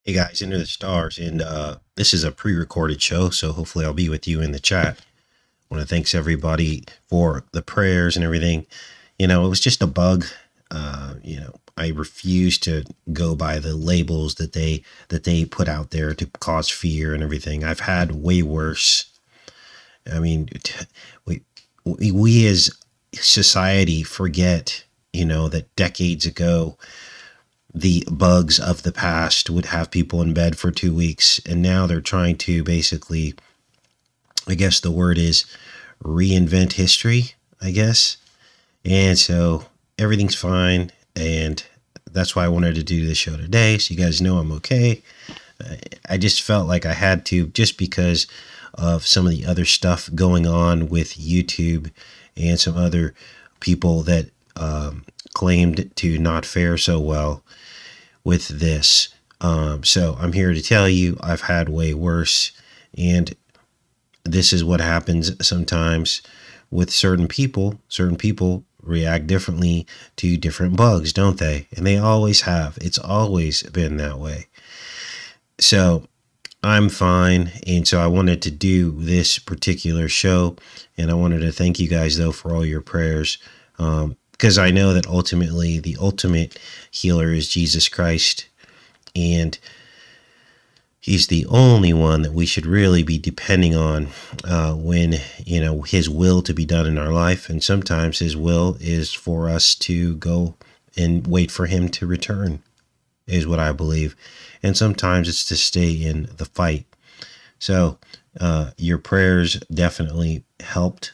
Hey guys, Enter the Stars, and this is a pre-recorded show, so hopefully I'll be with you in the chat. I want to thanks everybody for the prayers and everything. You know, it was just a bug. I refuse to go by the labels that they put out there to cause fear and everything. I've had way worse. I mean, we as society forget, that decades ago, the bugs of the past would have people in bed for 2 weeks. And now they're trying to basically, I guess the word is reinvent history, I guess. And so everything's fine. And that's why I wanted to do this show today. So you guys know I'm okay. I just felt like I had to, just because of some of the other stuff going on with YouTube and some other people that claimed to not fare so well with this. So I'm here to tell you I've had way worse, and this is what happens sometimes with certain people. Certain people react differently to different bugs, don't they? And they always have. It's always been that way. So I'm fine, and so I wanted to do this particular show, and I wanted to thank you guys, though, for all your prayers, because I know that ultimately the ultimate healer is Jesus Christ, and he's the only one that we should really be depending on when, his will to be done in our life. And sometimes his will is for us to go and wait for him to return, is what I believe. And sometimes it's to stay in the fight. So your prayers definitely helped.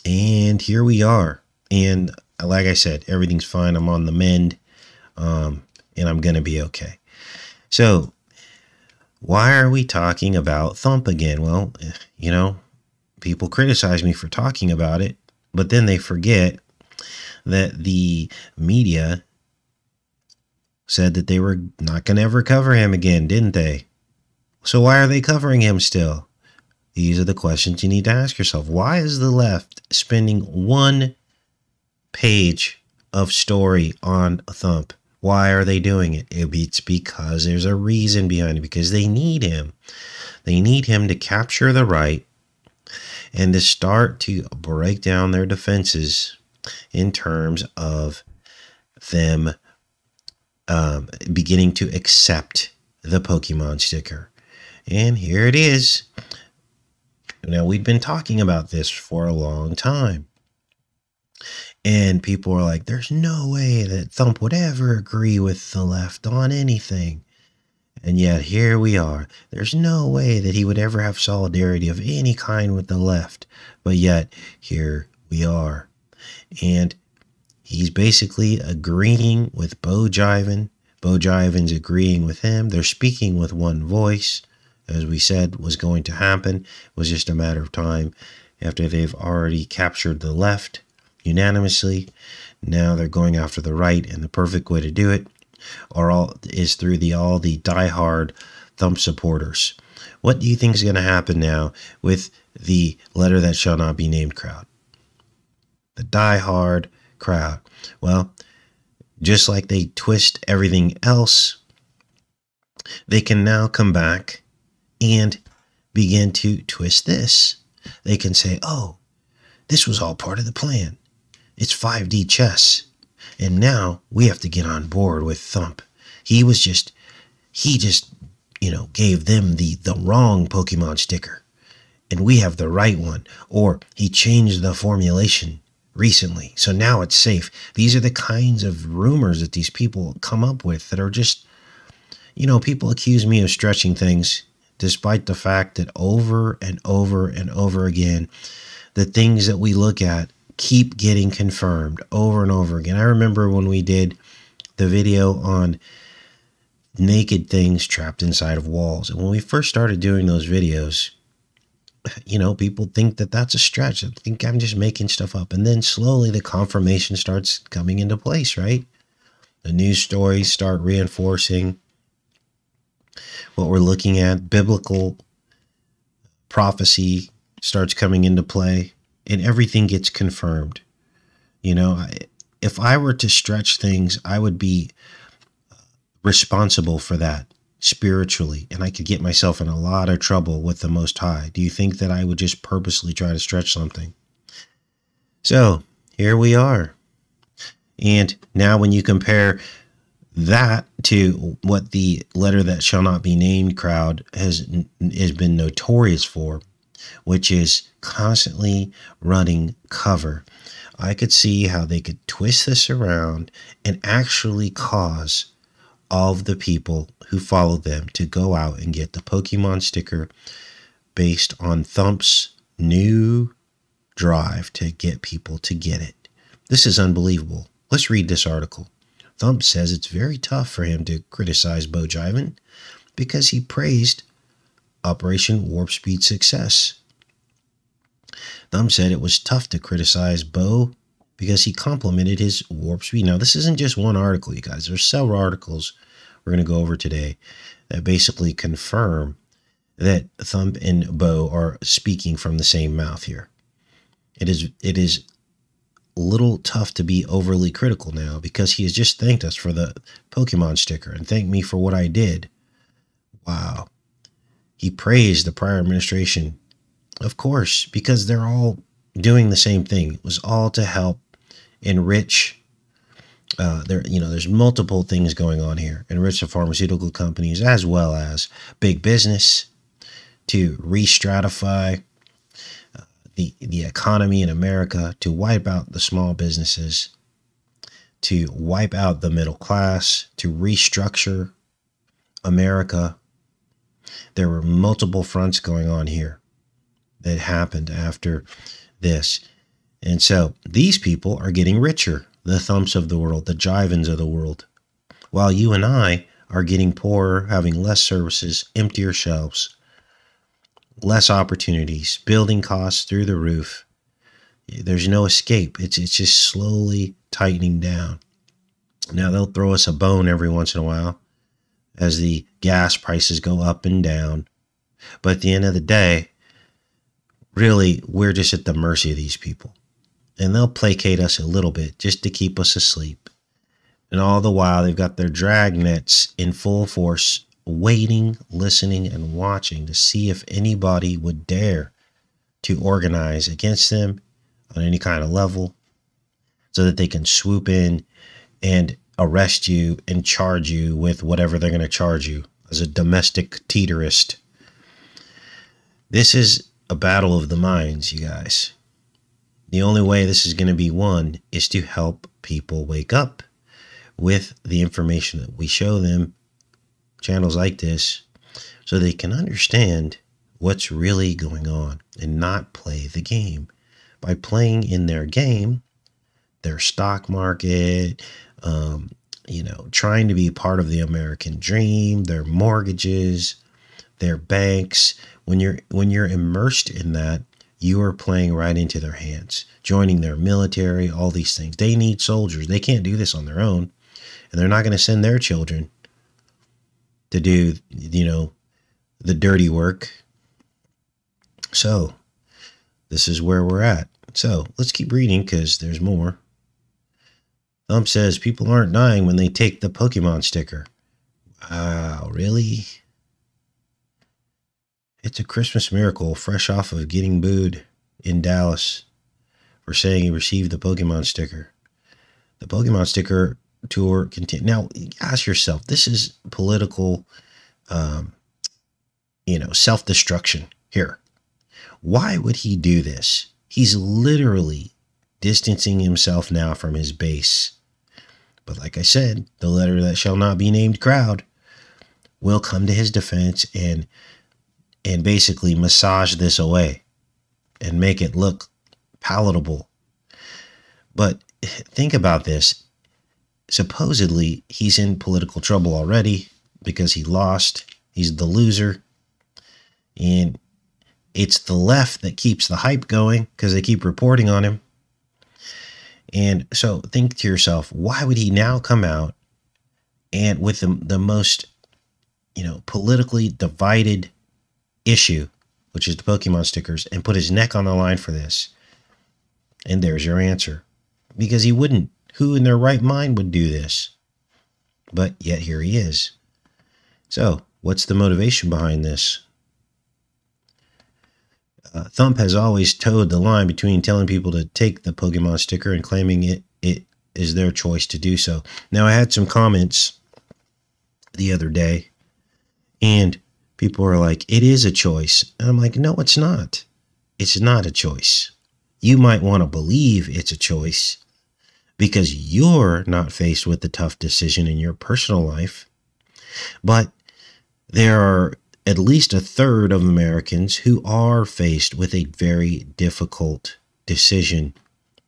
And here we are. And like I said, everything's fine. I'm on the mend, and I'm going to be okay. So why are we talking about Thump again? Well, people criticize me for talking about it, but then they forget that the media said that they were not going to ever cover him again, didn't they? So why are they covering him still? These are the questions you need to ask yourself. Why is the left spending one page of story on a Thump? Why are they doing it? It's because there's a reason behind it, because they need him. They need him to capture the right and to start to break down their defenses in terms of them beginning to accept the Pokemon sticker. And here it is. Now, we've been talking about this for a long time. And people are like, there's no way that Thump would ever agree with the left on anything. And yet here we are. There's no way that he would ever have solidarity of any kind with the left. But yet here we are. And he's basically agreeing with Bo Jiven. Bo Jiven's agreeing with him. They're speaking with one voice, as we said was going to happen. It was just a matter of time after they've already captured the left unanimously. Now they're going after the right, and the perfect way to do it is through all the diehard Thump supporters. What do you think is going to happen now with the letter that shall not be named crowd? The diehard crowd. Well, just like they twist everything else, they can now come back and begin to twist this. They can say, oh, this was all part of the plan. It's 5D chess. And now we have to get on board with Thump. He just gave them the wrong Pokemon sticker, and we have the right one. Or he changed the formulation recently, so now it's safe. These are the kinds of rumors that these people come up with that are just, people accuse me of stretching things, despite the fact that over and over and over again, the things that we look at keep getting confirmed over and over again. I remember when we did the video on naked things trapped inside of walls. And when we first started doing those videos, people think that that's a stretch. I think I'm just making stuff up. And then slowly the confirmation starts coming into place, right? The news stories start reinforcing what we're looking at. Biblical prophecy starts coming into play, and everything gets confirmed. If I were to stretch things, I would be responsible for that. spiritually, and I could get myself in a lot of trouble with the Most High. Do you think that I would just purposely try to stretch something? So here we are. And now when you compare that to what the letter that shall not be named crowd has been notorious for, which is constantly running cover, I could see how they could twist this around and actually cause all of the people who follow them to go out and get the Pokemon sticker based on Thump's new drive to get people to get it. This is unbelievable. Let's read this article. Thump says it's very tough for him to criticize BoJiven because he praised Operation Warp Speed success. Thump said it was tough to criticize Bo because he complimented his warp speed. Now, this isn't just one article, you guys. There's several articles we're going to go over today that basically confirm that Thump and Bo are speaking from the same mouth here. It is a little tough to be overly critical now because he has just thanked us for the Pokemon sticker and thanked me for what I did. Wow. He praised the prior administration, of course, because they're all doing the same thing. It was all to help enrich. There's multiple things going on here. Enrich the pharmaceutical companies as well as big business, to re-stratify the economy in America, to wipe out the small businesses, to wipe out the middle class, to restructure America. There were multiple fronts going on here that happened after this. And so these people are getting richer, the Thumps of the world, the Jivens of the world, while you and I are getting poorer, having less services, emptier shelves, less opportunities, building costs through the roof. There's no escape. It's just slowly tightening down. Now they'll throw us a bone every once in a while as the gas prices go up and down. But at the end of the day, really, we're just at the mercy of these people. And they'll placate us a little bit just to keep us asleep. And all the while, they've got their drag nets in full force, waiting, listening, and watching to see if anybody would dare to organize against them on any kind of level so that they can swoop in and arrest you and charge you with whatever they're going to charge you as a domestic terrorist. This is a battle of the minds, you guys. The only way this is going to be won is to help people wake up with the information that we show them, channels like this, so they can understand what's really going on and not play the game. By playing in their game, their stock market, trying to be part of the American dream, their mortgages, their banks. When you're immersed in that, you are playing right into their hands, joining their military, all these things. They need soldiers. They can't do this on their own, and they're not going to send their children to do, the dirty work. So this is where we're at. So let's keep reading because there's more. Thump says people aren't dying when they take the Pokemon sticker. Wow, really? It's a Christmas miracle fresh off of getting booed in Dallas for saying he received the Pokemon sticker. The Pokemon sticker tour continue. Now, ask yourself, this is political, self-destruction here. Why would he do this? He's literally distancing himself now from his base. But like I said, the letter that shall not be named crowd will come to his defense and basically massage this away and make it look palatable. But think about this. Supposedly, he's in political trouble already because he lost. He's the loser. And it's the left that keeps the hype going because they keep reporting on him. And so think to yourself, why would he now come out and with the most, politically divided issue, which is the Pokemon stickers, and put his neck on the line for this? And there's your answer. Because he wouldn't. Who in their right mind would do this? But yet here he is. So What's the motivation behind this? Thump has always towed the line between telling people to take the Pokemon sticker and claiming it is their choice to do so. Now, I had some comments the other day, and people were like, it is a choice. And I'm like, no, it's not. It's not a choice. You might want to believe it's a choice because you're not faced with the tough decision in your personal life. But there are at least a third of Americans who are faced with a very difficult decision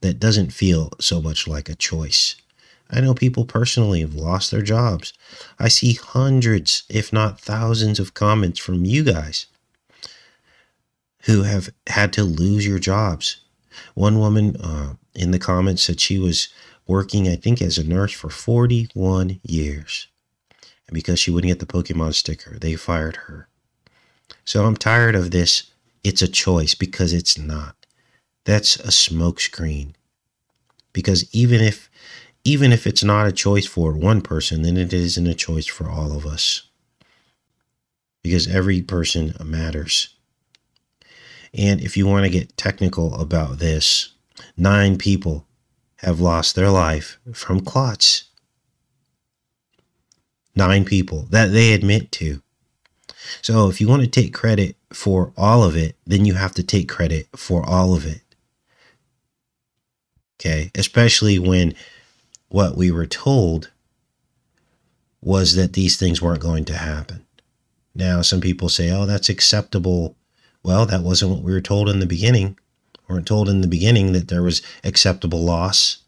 that doesn't feel so much like a choice. I know people personally have lost their jobs. I see hundreds, if not thousands, of comments from you guys who have had to lose your jobs. One woman in the comments said she was working, I think, as a nurse for 41 years. And because she wouldn't get the Pokemon sticker, they fired her. So I'm tired of this. It's a choice, because it's not. That's a smokescreen. Because even if it's not a choice for one person, then it isn't a choice for all of us. Because every person matters. And if you want to get technical about this, 9 people have lost their life from clots. 9 people that they admit to. So if you want to take credit for all of it, then you have to take credit for all of it. Okay, especially when what we were told was that these things weren't going to happen. Now, some people say, oh, that's acceptable. Well, that wasn't what we were told in the beginning. We weren't told in the beginning that there was acceptable loss.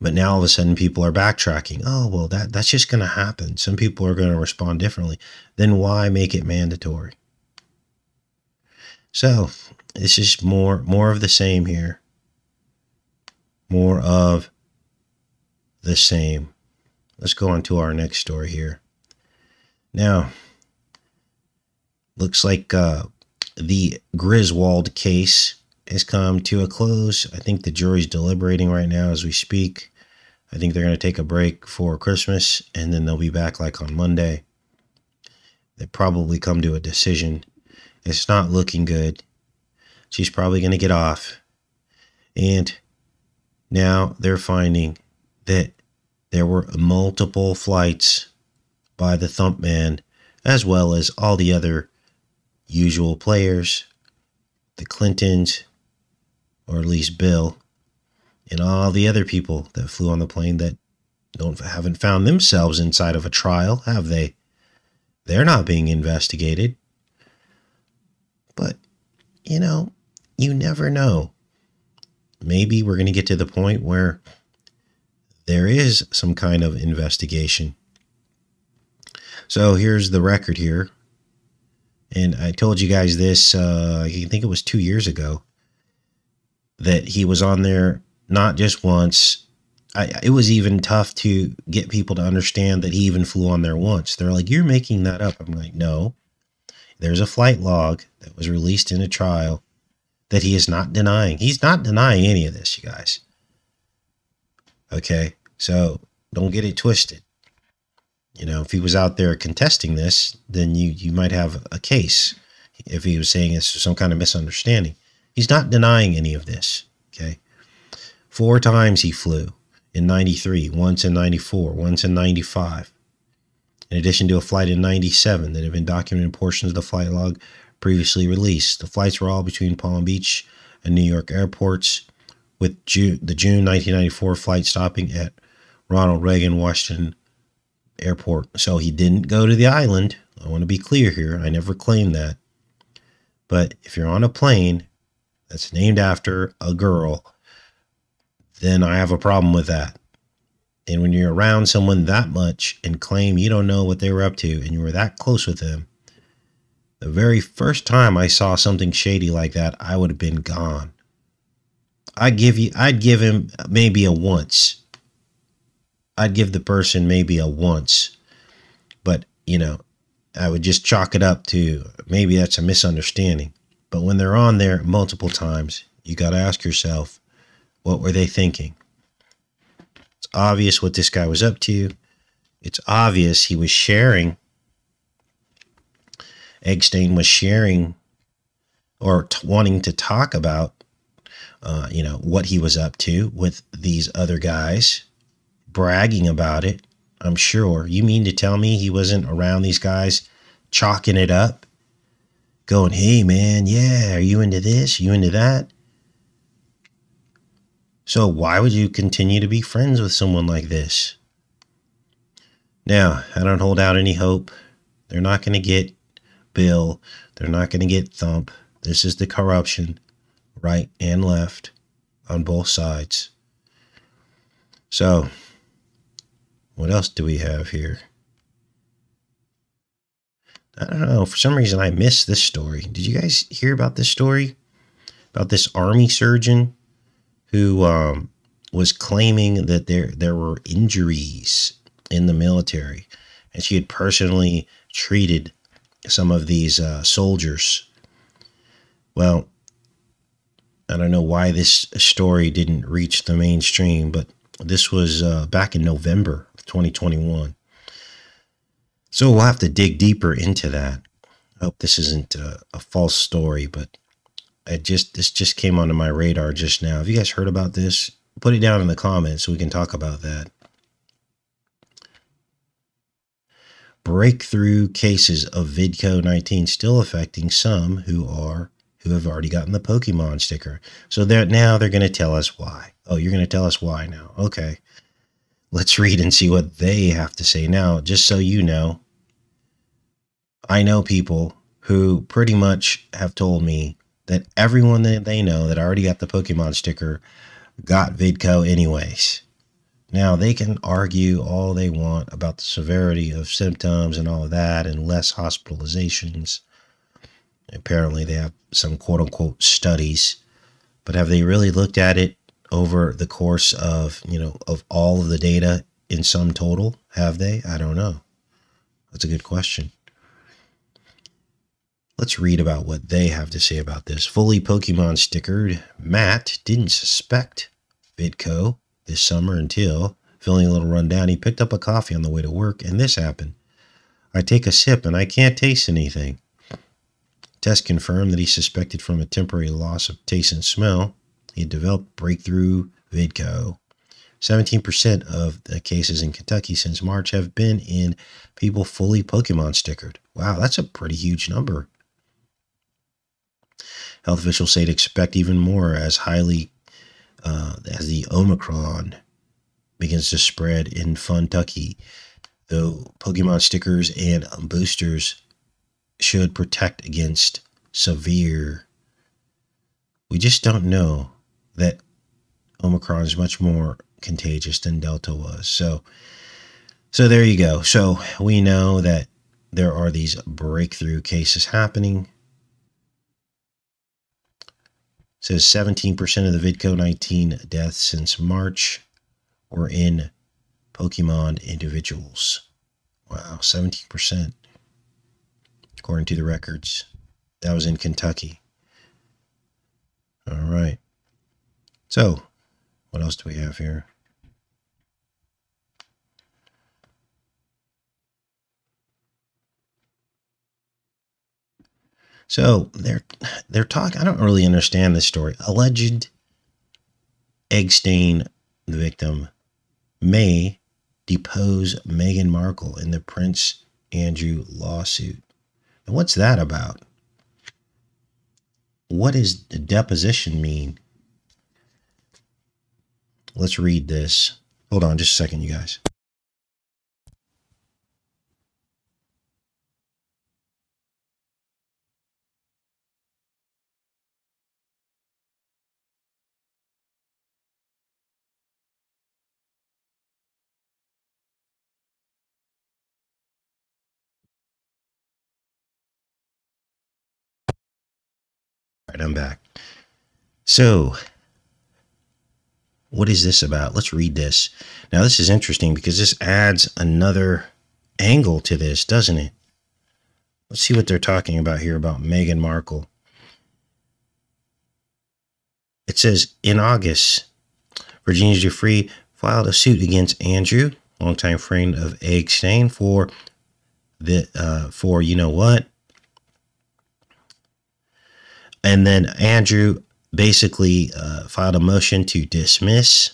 But now all of a sudden people are backtracking. Oh, well, that's just going to happen. Some people are going to respond differently. Then why make it mandatory? So it's just more of the same here. More of the same. Let's go on to our next story here. Now, looks like the Griswold case has come to a close. I think the jury's deliberating right now as we speak. I think they're going to take a break for Christmas, and then they'll be back like on Monday. They probably come to a decision. It's not looking good. She's probably going to get off. And now they're finding that there were multiple flights by the Thump man, as well as all the other usual players, the Clintons, or at least Bill, and all the other people that flew on the plane that haven't found themselves inside of a trial, have they? They're not being investigated. But, you never know. Maybe we're going to get to the point where there is some kind of investigation. So here's the record here. And I told you guys this, I think it was 2 years ago, that he was on there not just once. It was even tough to get people to understand that he even flew on there once. They're like, you're making that up. I'm like, no. There's a flight log that was released in a trial that he is not denying. He's not denying any of this, you guys. Okay, so don't get it twisted. If he was out there contesting this, then you might have a case if he was saying it's some kind of misunderstanding. He's not denying any of this, okay? 4 times he flew in 93, once in 94, once in 95. In addition to a flight in 97 that had been documented portions of the flight log previously released. The flights were all between Palm Beach and New York airports, with the June 1994 flight stopping at Ronald Reagan Washington Airport. So he didn't go to the island. I want to be clear here. I never claimed that. But if you're on a plane that's named after a girl, then I have a problem with that. And when you're around someone that much and claim you don't know what they were up to and you were that close with them, the very first time I saw something shady like that, I would have been gone. I'd give him maybe a once. I'd give the person maybe a once. But, I would just chalk it up to maybe that's a misunderstanding. But when they're on there multiple times, you got to ask yourself, what were they thinking? It's obvious what this guy was up to. it's obvious he was sharing, Eggstein was sharing or wanting to talk about, what he was up to with these other guys, bragging about it. I'm sure. You mean to tell me he wasn't around these guys chalking it up, going, hey, man, yeah, are you into this? You into that? So why would you continue to be friends with someone like this? Now, I don't hold out any hope. They're not going to get Bill. They're not going to get Thump. This is the corruption, right and left, on both sides. So, what else do we have here? I don't know. For some reason, I missed this story. Did you guys hear about this story? About this army surgeon who was claiming that there were injuries in the military, and she had personally treated some of these soldiers. Well, I don't know why this story didn't reach the mainstream, but this was back in November of 2021. So we'll have to dig deeper into that. I hope this isn't a false story, but this just came onto my radar just now. Have you guys heard about this? Put it down in the comments so we can talk about that. Breakthrough cases of VidCo-19 still affecting some who have already gotten the Pokemon sticker. So now they're going to tell us why. Oh, you're going to tell us why now. Okay. Let's read and see what they have to say. Now, just so you know, I know people who pretty much have told me that everyone that they know that already got the Pokemon sticker got VidCo anyways. Now, they can argue all they want about the severity of symptoms and all of that and less hospitalizations. Apparently, they have some quote-unquote studies. But have they really looked at it over the course of, of all of the data in sum total? Have they? I don't know. That's a good question. Let's read about what they have to say about this. Fully Pokemon stickered Matt didn't suspect VidCo this summer until, feeling a little run down, he picked up a coffee on the way to work, and this happened. I take a sip, and I can't taste anything. Tests confirmed that he suspected from a temporary loss of taste and smell. He had developed breakthrough VidCo. 17% of the cases in Kentucky since March have been in people fully Pokemon stickered. Wow, that's a pretty huge number. Health officials say to expect even more as the Omicron begins to spread in Kentucky. Though Pokemon stickers and boosters should protect against severe. We just don't know that Omicron is much more contagious than Delta was. So there you go. So we know that there are these breakthrough cases happening. It says 17% of the VidCo-19 deaths since March were in Pokemon individuals. Wow, 17%. According to the records. That was in Kentucky. All right. So, what else do we have here? So they're talking. I don't really understand this story. Alleged Eggstein, the victim, may depose Meghan Markle in the Prince Andrew lawsuit. And what's that about? What does the deposition mean? Let's read this. Hold on just a second, you guys. All right, I'm back. So, what is this about? Let's read this. Now, this is interesting because this adds another angle to this, doesn't it? Let's see what they're talking about here about Meghan Markle. It says, in August, Virginia Giuffre filed a suit against Andrew, longtime friend of Egg Stain, for you know what. And then Andrew basically filed a motion to dismiss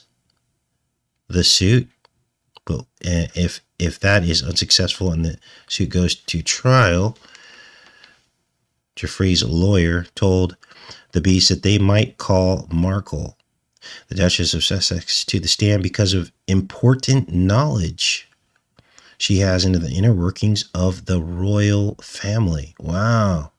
the suit. But if that is unsuccessful and the suit goes to trial, Jeffrey's lawyer told the Beast that they might call Markle, the Duchess of Sussex, to the stand because of important knowledge she has into the inner workings of the royal family. Wow.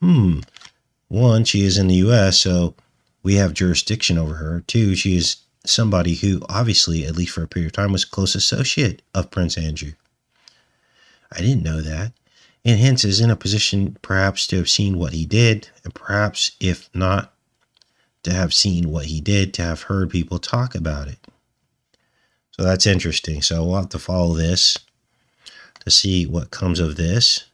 One, she is in the U.S., so we have jurisdiction over her. Two, she is somebody who obviously, at least for a period of time, was a close associate of Prince Andrew. I didn't know that. And hence is in a position perhaps to have seen what he did, and perhaps, if not to have seen what he did, to have heard people talk about it. So that's interesting. So we'll have to follow this to see what comes of this.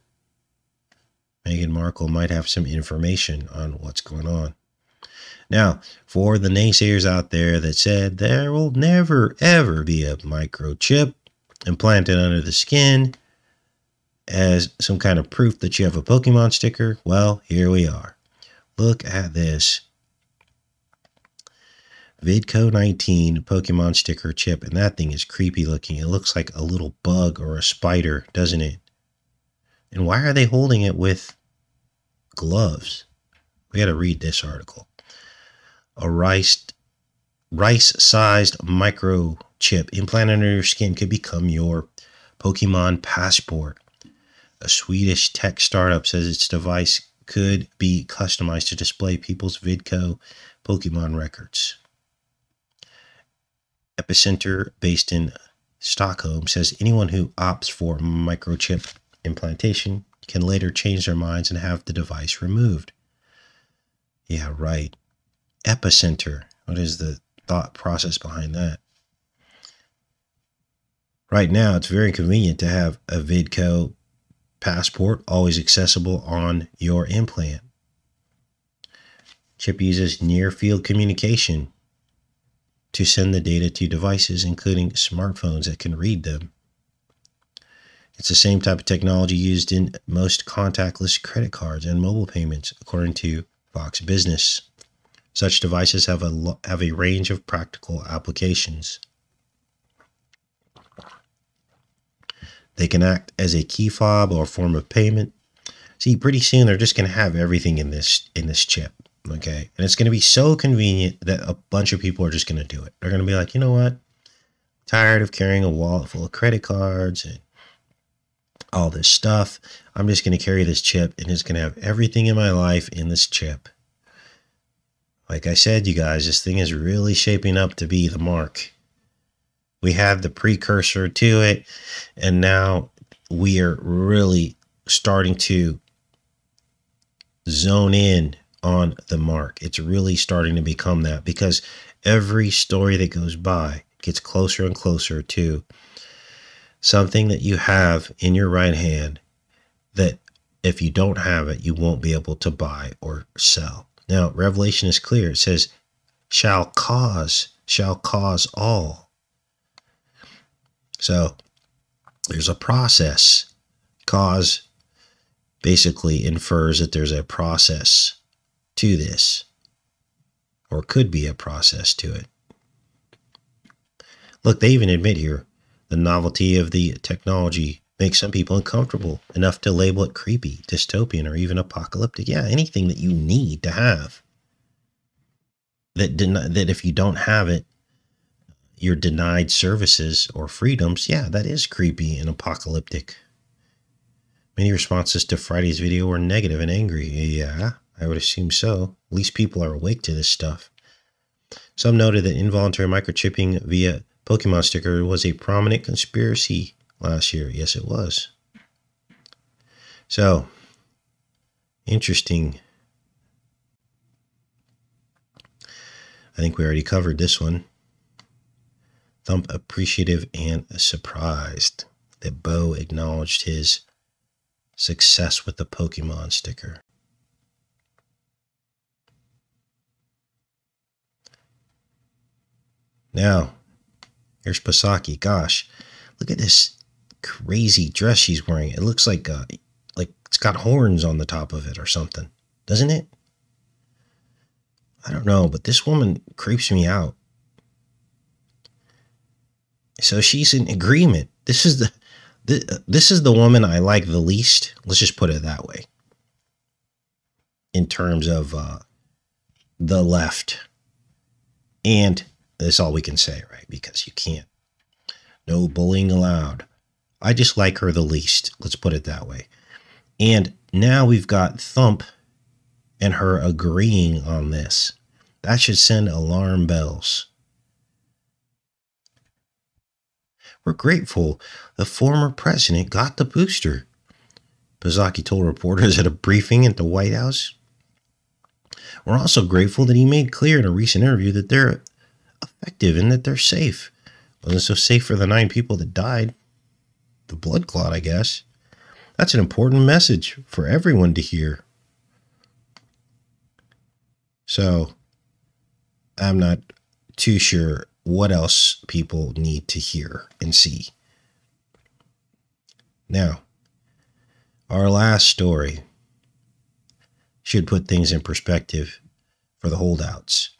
Meghan Markle might have some information on what's going on. Now, for the naysayers out there that said there will never, ever be a microchip implanted under the skin as some kind of proof that you have a Pokemon sticker, well, here we are. Look at this. Vidco 19 Pokemon sticker chip, and that thing is creepy looking. It looks like a little bug or a spider, doesn't it? And why are they holding it with gloves? We got to read this article. A rice-sized microchip implanted under your skin could become your Pokemon passport. A Swedish tech startup says its device could be customized to display people's Vidco Pokemon records. Epicenter, based in Stockholm, says anyone who opts for microchip implantation can later change their minds and have the device removed. Yeah, right. Epicenter. What is the thought process behind that? Right now, it's very convenient to have a Vidco passport always accessible on your implant. Chip uses near-field communication to send the data to devices, including smartphones that can read them. It's the same type of technology used in most contactless credit cards and mobile payments, according to Fox Business. Such devices have a range of practical applications. They can act as a key fob or form of payment. See, pretty soon they're just going to have everything in this chip, okay? And it's going to be so convenient that a bunch of people are just going to do it. They're going to be like, you know what? I'm tired of carrying a wallet full of credit cards and all this stuff. I'm just going to carry this chip, and it's going to have everything in my life in this chip. Like I said, you guys, this thing is really shaping up to be the mark. We have the precursor to it, and now we are really starting to zone in on the mark. It's really starting to become that, because every story that goes by gets closer and closer to something that you have in your right hand that if you don't have it, you won't be able to buy or sell. Now, Revelation is clear. It says, shall cause all. So there's a process. Cause basically infers that there's a process to this, or could be a process to it. Look, they even admit here the novelty of the technology makes some people uncomfortable enough to label it creepy, dystopian, or even apocalyptic. Yeah, anything that you need to have. That if you don't have it, you're denied services or freedoms. Yeah, that is creepy and apocalyptic. Many responses to Friday's video were negative and angry. Yeah, I would assume so. At least people are awake to this stuff. Some noted that involuntary microchipping via Pokemon sticker was a prominent conspiracy last year. Yes, it was. So, interesting. I think we already covered this one. Thump appreciative and surprised that Bo acknowledged his success with the Pokemon sticker. Now, Here's Psaki. Gosh, look at this crazy dress she's wearing. It looks like it's got horns on the top of it or something, doesn't it? I don't know, but this woman creeps me out. So she's in agreement. This is the woman I like the least. Let's just put it that way. In terms of the left. And that's all we can say, right? Because you can't. No bullying allowed. I just like her the least. Let's put it that way. And now we've got Thump and her agreeing on this. That should send alarm bells. We're grateful the former president got the booster, Psaki told reporters at a briefing at the White House. We're also grateful that he made clear in a recent interview that they're effective and that they're safe. Wasn't so safe for the 9 people that died. The blood clot, I guess. That's an important message for everyone to hear. So, I'm not too sure what else people need to hear and see. Now, our last story should put things in perspective for the holdouts.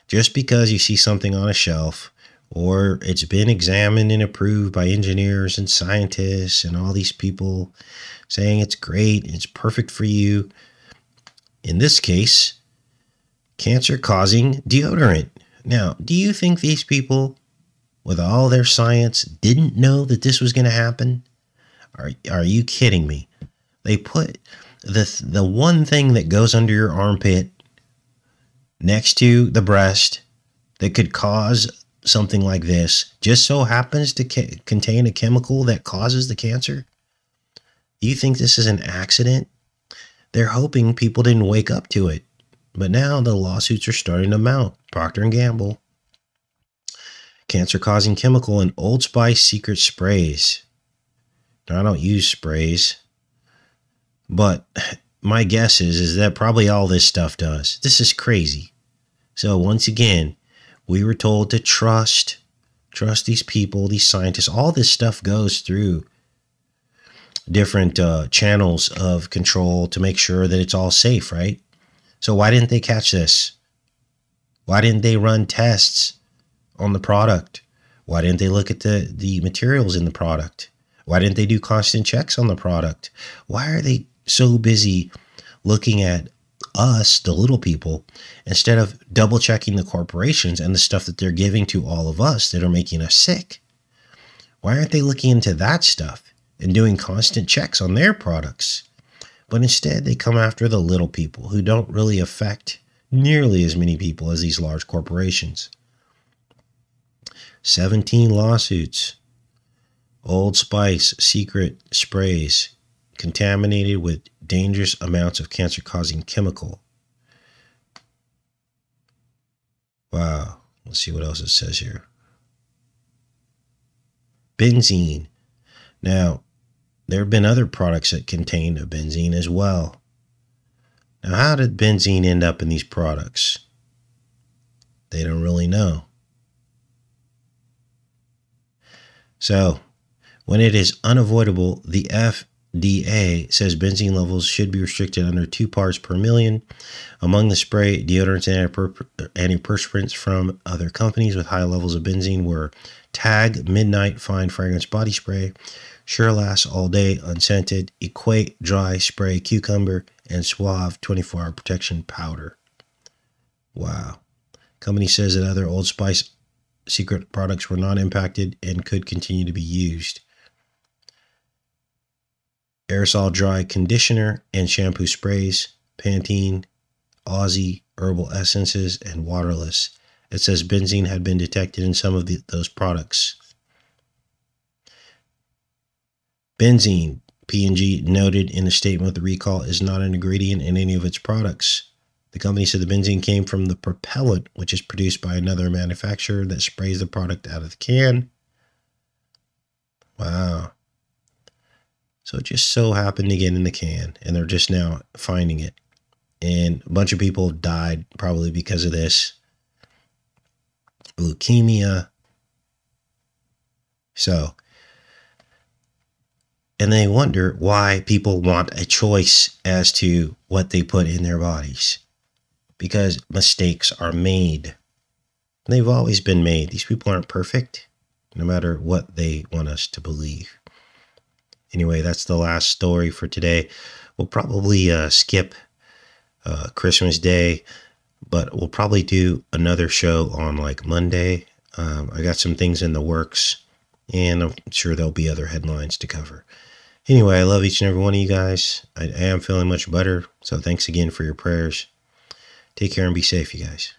Just because you see something on a shelf, or it's been examined and approved by engineers and scientists and all these people saying it's great, it's perfect for you. In this case, cancer-causing deodorant. Now, do you think these people, with all their science, didn't know that this was going to happen? Are you kidding me? They put the one thing that goes under your armpit next to the breast that could cause something like this just so happens to contain a chemical that causes the cancer? Do you think this is an accident? They're hoping people didn't wake up to it. But now the lawsuits are starting to mount. Procter & Gamble, cancer-causing chemical in Old Spice secret sprays. Now, I don't use sprays, but my guess is that probably all this stuff does. This is crazy. So once again, we were told to trust these people, these scientists. All this stuff goes through different channels of control to make sure that it's all safe, right? So why didn't they catch this? Why didn't they run tests on the product? Why didn't they look at the materials in the product? Why didn't they do constant checks on the product? Why are they so busy looking at us, the little people, instead of double checking the corporations and the stuff that they're giving to all of us that are making us sick? Why aren't they looking into that stuff and doing constant checks on their products? But instead, they come after the little people who don't really affect nearly as many people as these large corporations. 17 lawsuits. Old Spice secret sprays contaminated with dangerous amounts of cancer-causing chemical. Wow. Let's see what else it says here. Benzene. Now, there have been other products that contain a benzene as well. Now, how did benzene end up in these products? They don't really know. So, when it is unavoidable, the FDA says benzene levels should be restricted under 2 parts per million. Among the spray, deodorants, and antiperspirants from other companies with high levels of benzene were Tag Midnight Fine Fragrance Body Spray, Sure Lasts All Day Unscented, Equate Dry Spray Cucumber, and Suave 24-Hour Protection Powder. Wow. Company says that other Old Spice secret products were not impacted and could continue to be used. Aerosol Dry Conditioner and Shampoo Sprays, Pantene, Aussie, Herbal Essences, and Waterless. It says benzene had been detected in some of those products. Benzene, P&G noted in a statement the recall is not an ingredient in any of its products. The company said the benzene came from the propellant, which is produced by another manufacturer that sprays the product out of the can. Wow. So it just so happened to get in the can, and they're just now finding it. And a bunch of people died probably because of this. Leukemia, So, and they wonder why people want a choice as to what they put in their bodies. Because mistakes are made. They've always been made. These people aren't perfect, no matter what they want us to believe. Anyway, that's the last story for today. We'll probably skip Christmas Day, but we'll probably do another show on like Monday. I got some things in the works, and I'm sure there'll be other headlines to cover. Anyway, I love each and every one of you guys. I am feeling much better, so thanks again for your prayers. Take care and be safe, you guys.